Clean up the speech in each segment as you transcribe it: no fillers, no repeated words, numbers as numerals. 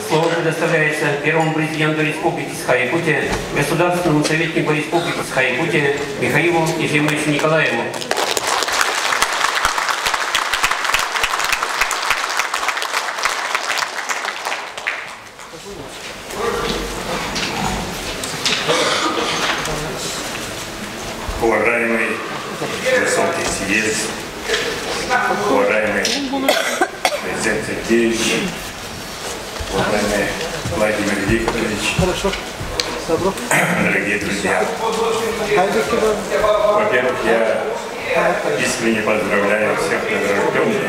Слово предоставляется первому президенту Республики Саха-Якутия, государственному советнику Республики Саха-Якутия Михаилу Ефимовичу Николаеву. Уважаемый высокий съезд, уважаемый президент Сергеевич, уважаемый Владимир Викторович, дорогие друзья. Во-первых, я искренне поздравляю всех награжденных,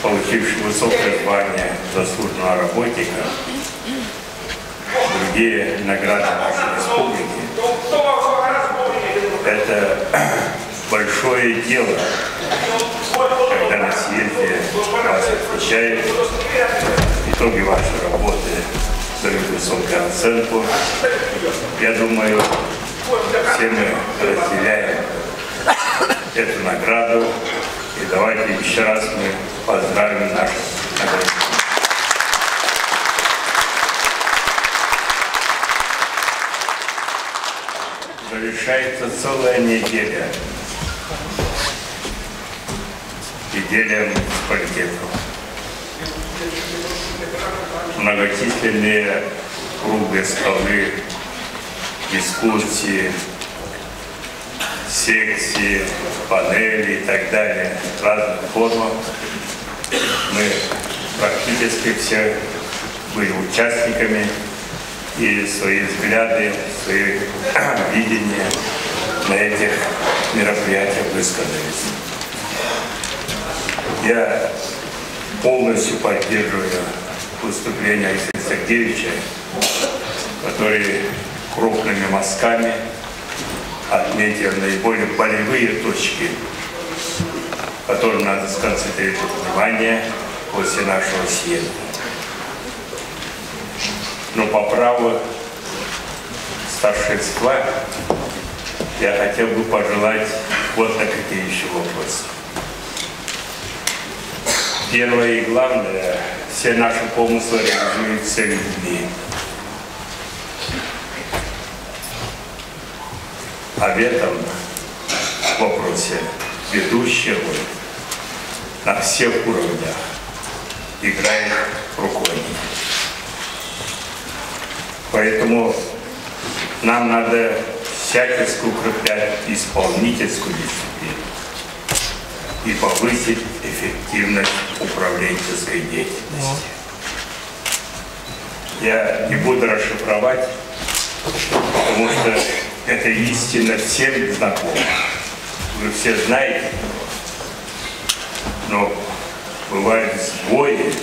получивших высокое звание заслуженного работника, другие награды нашей республики. Это большое дело, когда на съезде вас отвечают, итоги вашей работы дают высокую оценку. Я думаю, все мы разделяем эту награду. И давайте еще раз мы поздравим наших награжденных. Завершается целая неделя муниципалитетов. Многочисленные круглые столы, дискуссии, секции, панели и так далее в разных формах. Мы практически все были участниками и свои взгляды, свои видения на этих мероприятиях высказались. Я полностью поддерживаю выступление Алексея Сергеевича, который крупными мазками отметил наиболее болевые точки, которые надо сконцентрировать внимание после нашего съезда. Но по праву старшинства я хотел бы пожелать вот на какие еще вопросы. Первое и главное, все наши помыслы реализуются людьми. А в этом вопросе ведущая роль на всех уровнях играет руководитель. Поэтому нам надо всячески укреплять исполнительскую дисциплину и повысить эффективность управленческой деятельности. Я не буду расшифровать, потому что это истина всем знакома. Вы все знаете, но бывают сбои,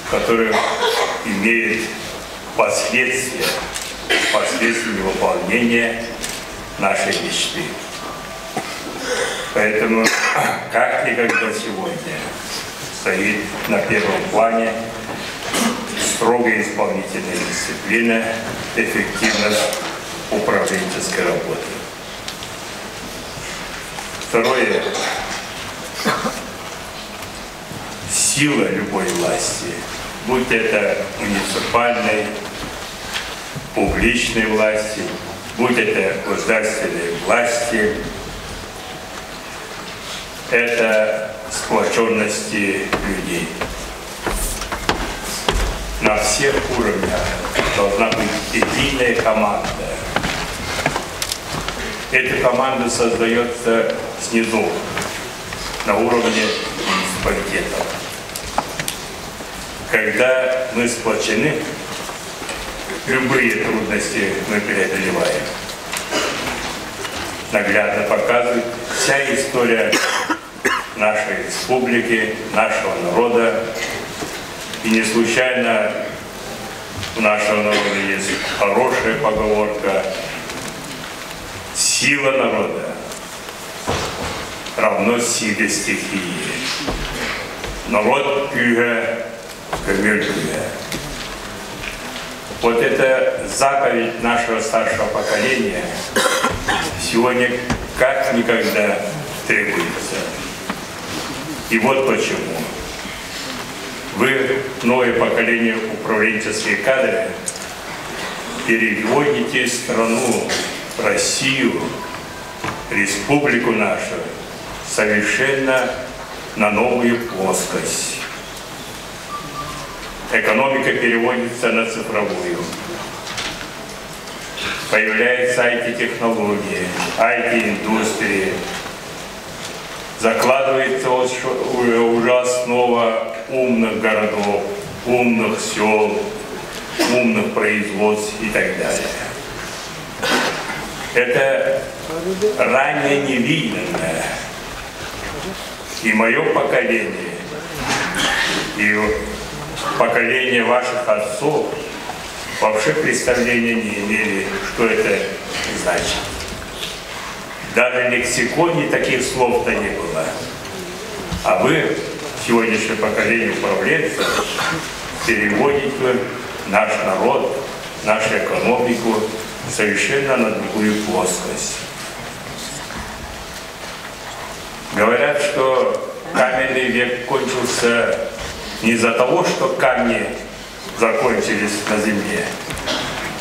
которые имеют последствия выполнения нашей мечты. Поэтому как никогда сегодня стоит на первом плане строгая исполнительная дисциплина, эффективность управленческой работы. Второе. Сила любой власти, будь это муниципальной, публичной власти, будь это государственной власти, это сплоченности людей. На всех уровнях должна быть единая команда. Эта команда создается снизу, на уровне муниципалитетов. Когда мы сплочены, любые трудности мы преодолеваем. Наглядно показывает вся история нашей республики, нашего народа. И не случайно у нашего народа есть хорошая поговорка: сила народа равно силе стихии. Народ пюга, камель пюга. Вот эта заповедь нашего старшего поколения сегодня как никогда требуется. И вот почему. Вы новое поколение управленческие кадры, переводите страну, Россию, республику нашу совершенно на новую плоскость. Экономика переводится на цифровую. Появляются IT-технологии, IT-индустрии. Закладывается уже основа умных городов, умных сел, умных производств и так далее. Это ранее невиданное. И мое поколение, и поколение ваших отцов вообще представления не имели, что это значит. Даже в лексиконе таких слов-то не было. А вы, сегодняшнее поколение управленцев, переводите наш народ, нашу экономику совершенно на другую плоскость. Говорят, что каменный век кончился не из-за того, что камни закончились на земле,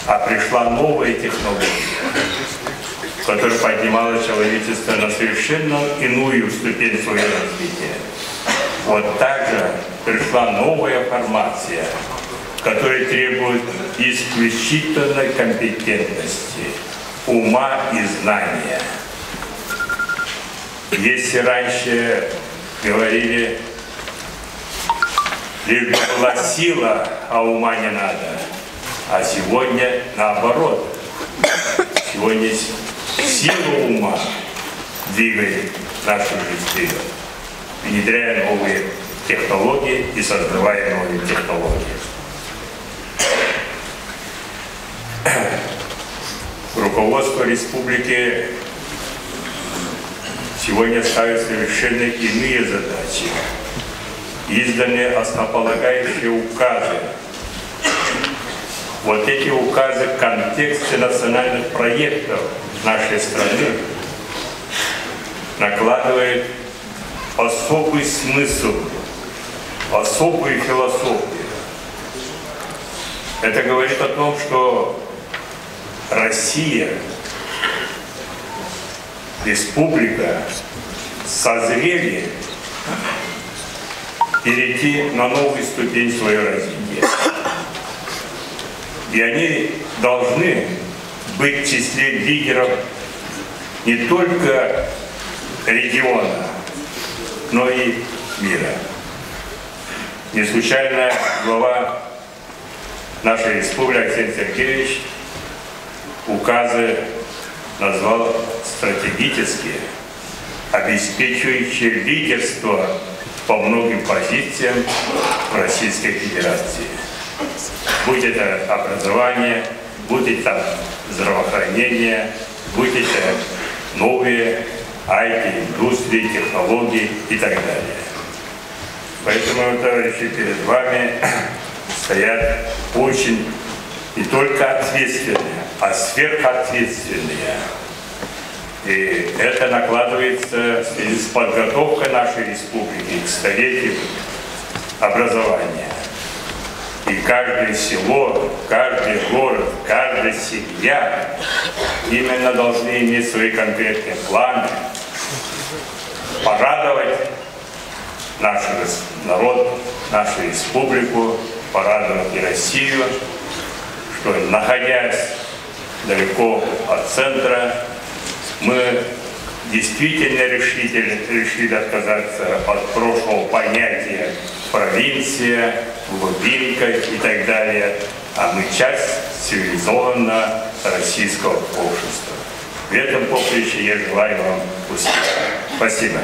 а пришла новая технология, которая поднимала человечество на совершенно иную ступень своего развития. Вот так же пришла новая формация, которая требует исключительной компетентности, ума и знания. Если раньше говорили, лишь бы была сила, а ума не надо, а сегодня наоборот. Сегодня сила ума двигает нашу жизнь вперед, внедряя новые технологии и создавая новые технологии. Руководство республики сегодня ставит совершенно иные задачи. Изданы основополагающие указы. Вот эти указы в контексте национальных проектов нашей страны накладывают особый смысл, особую философию. Это говорит о том, что Россия, республика, созрели перейти на новую ступень своего развития. И они должны быть в числе лидеров не только региона, но и мира. Не случайно глава нашей республики Алексей Сергеевич указы назвал стратегические, обеспечивающие лидерство по многим позициям в Российской Федерации. Будь это образование, будь это здравоохранение, будь это новые IT-индустрии, технологии и так далее. Поэтому, товарищи, перед вами стоят очень не только ответственные, а сверхответственные. И это накладывается в связи с подготовкой нашей республики к столетию образования. И каждое село, каждый город, каждая семья именно должны иметь свои конкретные планы, порадовать наш народ, нашу республику, порадовать и Россию, что, находясь далеко от центра, мы действительно решили отказаться от прошлого понятия провинция, глубинка и так далее, а мы часть цивилизованного российского общества. В этом поприще я желаю вам успеха. Спасибо.